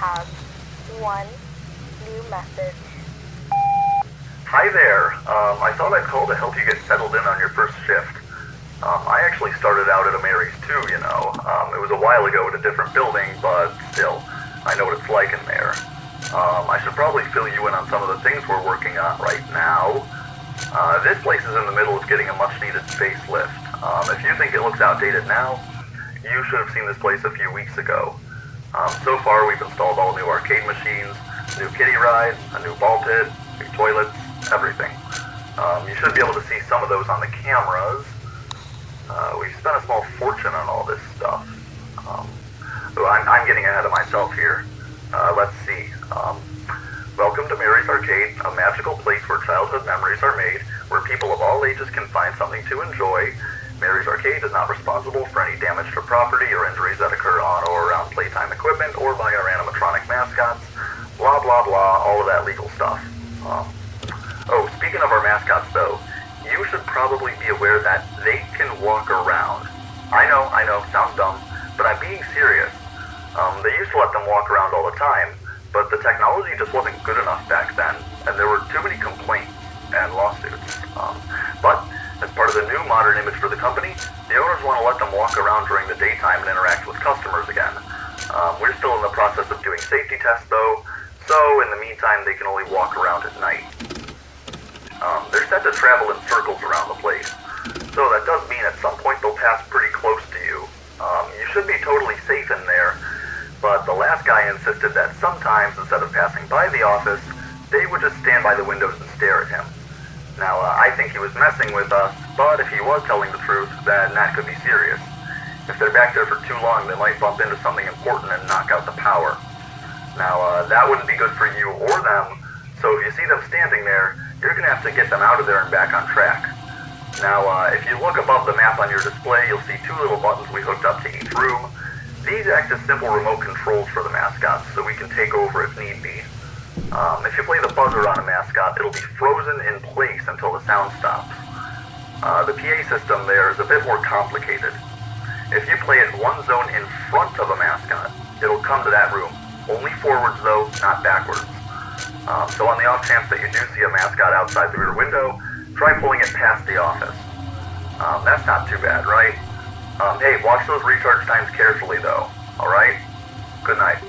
have one new message. Hi there. I thought I'd call to help you get settled in on your first shift. I actually started out at a Mary's too, you know. It was a while ago at a different building, but still, I know what it's like in there. I should probably fill you in on some of the things we're working on right now. This place is in the middle of getting a much-needed facelift. If you think it looks outdated now, you should have seen this place a few weeks ago. So far, we've installed all new arcade machines, new kiddie rides, a new ball pit, new toilets, everything. You should be able to see some of those on the cameras. We spent a small fortune on all this stuff. I'm getting ahead of myself here. Let's see. Welcome to Mary's Arcade, a magical place where childhood memories are made, where people of all ages can find something to enjoy. Mary's Arcade is not responsible for any damage to property or injuries that occur on or around playtime equipment or by our animatronic mascots. Blah, blah, blah, all of that legal stuff. Oh, speaking of our mascots, though, you should probably be aware that they can walk around. I know, sounds dumb, but I'm being serious. They used to let them walk around all the time, but the technology just wasn't good enough back then, and there were too many complaints and lawsuits. But as part of the new modern image for the company, the owners want to let them walk around during the daytime and interact with customers again. We're still in the process of doing safety tests, though, so in the meantime, they can only walk around at night. They're set to travel in circles around the place, so that does mean at some point they'll pass pretty close to you. You should be totally safe in there, but the last guy insisted that sometimes, instead of passing by the office, they would just stand by the windows and stare at him. Now, I think he was messing with us, but if he was telling the truth, then that could be serious. If they're back there for too long, they might bump into something important and knock out the power. Now, that wouldn't be good for you or them, so if you see them standing there, you're going to have to get them out of there and back on track. Now, if you look above the map on your display, you'll see two little buttons we hooked up to each room. These act as simple remote controls for the mascots, so we can take over if need be. If you play the buzzer on a mascot, it'll be frozen in place until the sound stops. The PA system there is a bit more complicated. If you play it one zone in front of a mascot, it'll come to that room. Only forwards though, not backwards. So on the off chance that you do see a mascot outside the rear window, try pulling it past the office. That's not too bad, right? Hey, watch those recharge times carefully though, alright? Good night.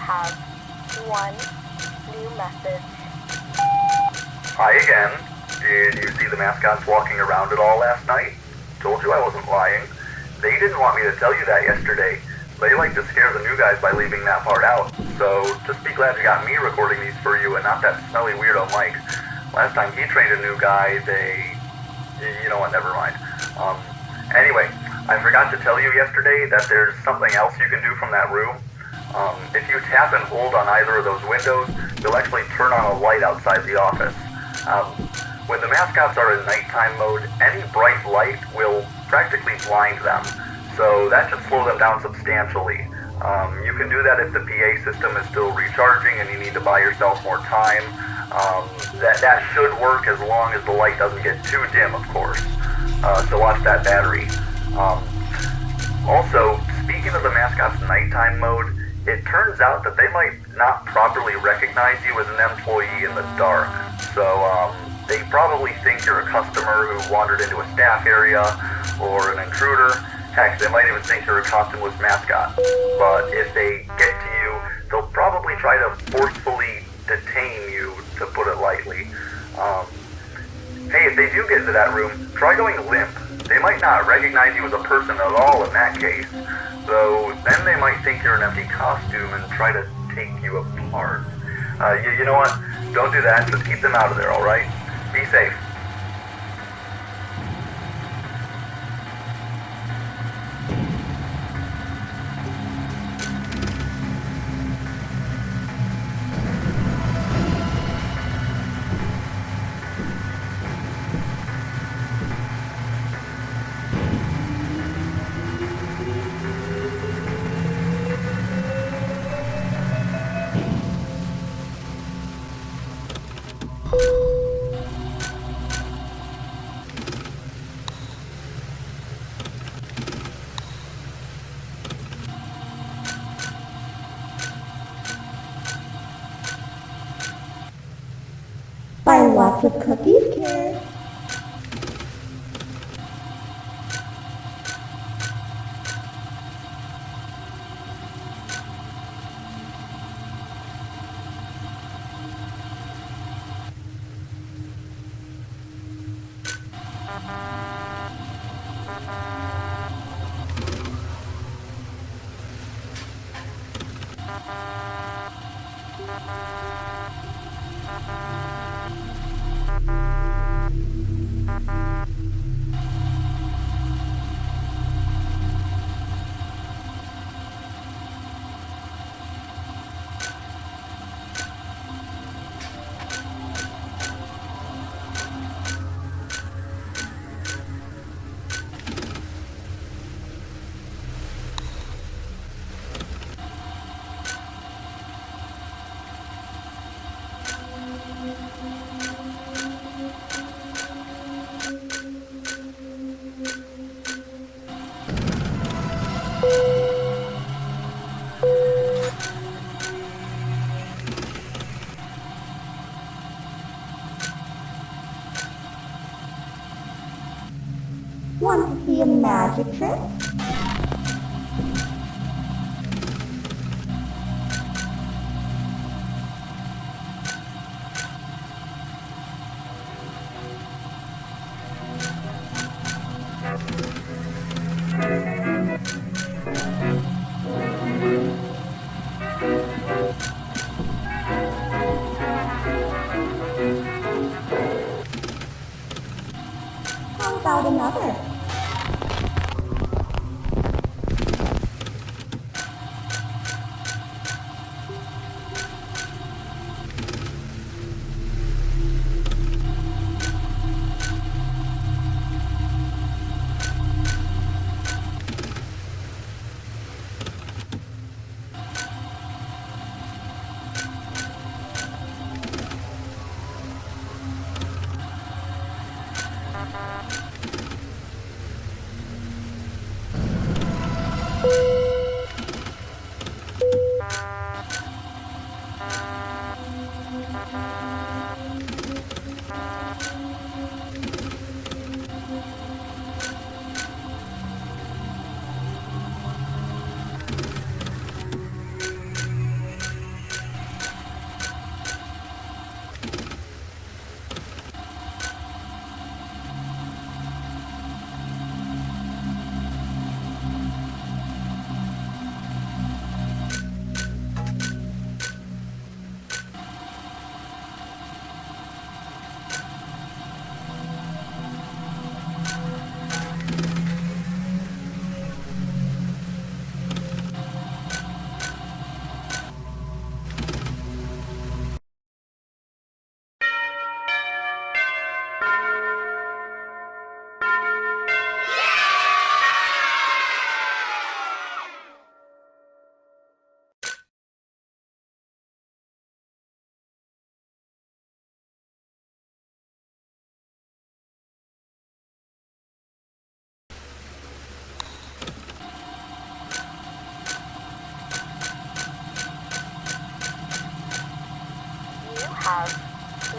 have one new message. Hi again. Did you see the mascots walking around at all last night? Told you I wasn't lying. They didn't want me to tell you that yesterday. They like to scare the new guys by leaving that part out. So just be glad you got me recording these for you and not that smelly weirdo Mike. Last time he trained a new guy, you know what, never mind. Anyway, I forgot to tell you yesterday that there's something else you can do from that room. If you tap and hold on either of those windows, you'll actually turn on a light outside the office. When the mascots are in nighttime mode, any bright light will practically blind them, so that should slow them down substantially. You can do that if the PA system is still recharging and you need to buy yourself more time. That should work as long as the light doesn't get too dim, of course. So watch that battery. Also, speaking of the mascot's nighttime mode, it turns out that they might not properly recognize you as an employee in the dark. So, they probably think you're a customer who wandered into a staff area or an intruder. Heck, they might even think you're a costumeless mascot. But if they get to you, they'll probably try to forcefully detain you, to put it lightly. Hey, if they do get into that room, try going limp. They might not recognize you as a person at all in that case. Though, then they might think you're an empty costume and try to take you apart. You know what? Don't do that. Just keep them out of there, alright? Be safe. Buy lots of cookies, kids. Want to see a magic trick? How about another?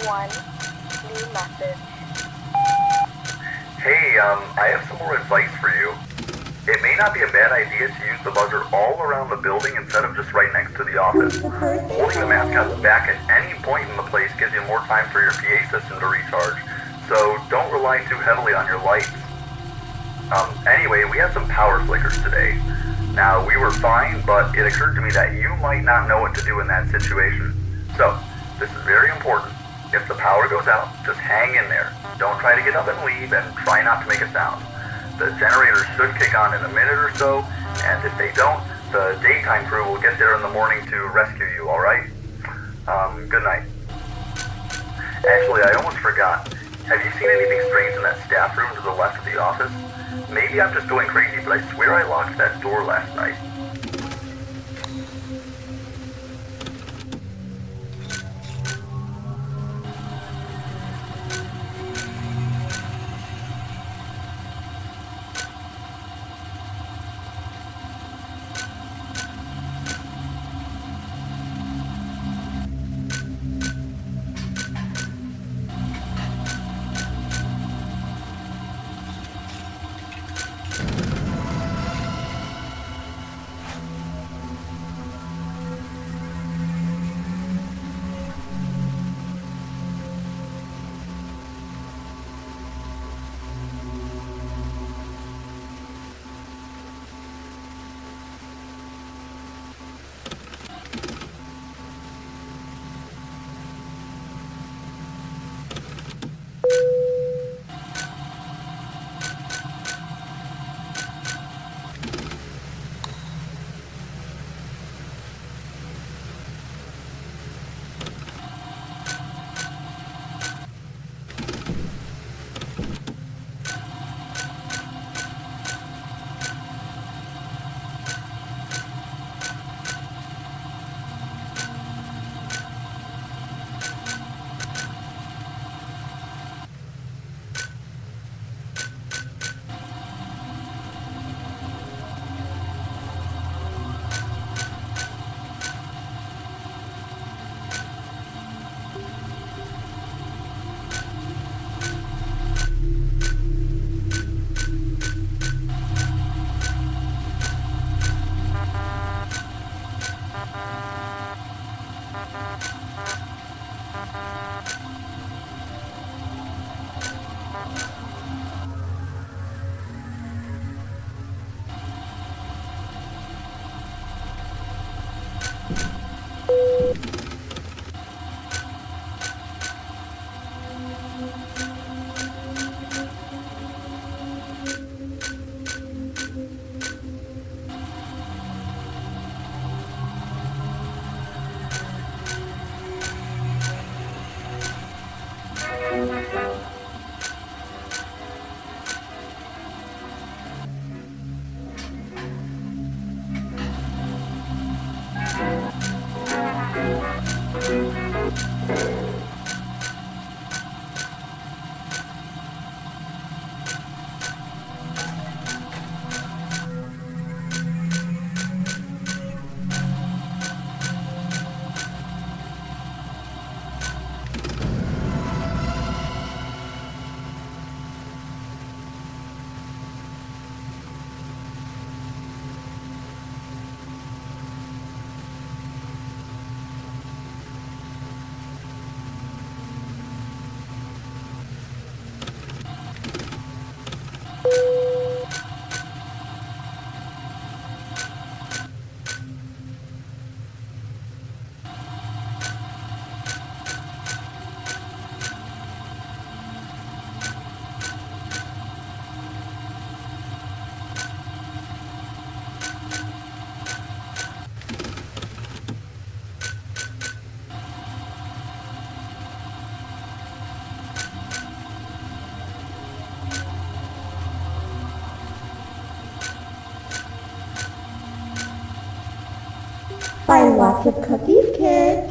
1 new message. Hey, I have some more advice for you. It may not be a bad idea to use the buzzer all around the building instead of just right next to the office. Holding the mascots back at any point in the place gives you more time for your PA system to recharge, so don't rely too heavily on your lights. Anyway, we had some power flickers today. Now, we were fine, but it occurred to me that you might not know what to do in that situation. So, this is very important. If the power goes out, just hang in there. Don't try to get up and leave, and try not to make a sound. The generators should kick on in a minute or so, and if they don't, the daytime crew will get there in the morning to rescue you, alright? Good night. Actually, I almost forgot. Have you seen anything strange in that staff room to the left of the office? Maybe I'm just going crazy, but I swear I locked that door last night. Buy lots of cookies, kids.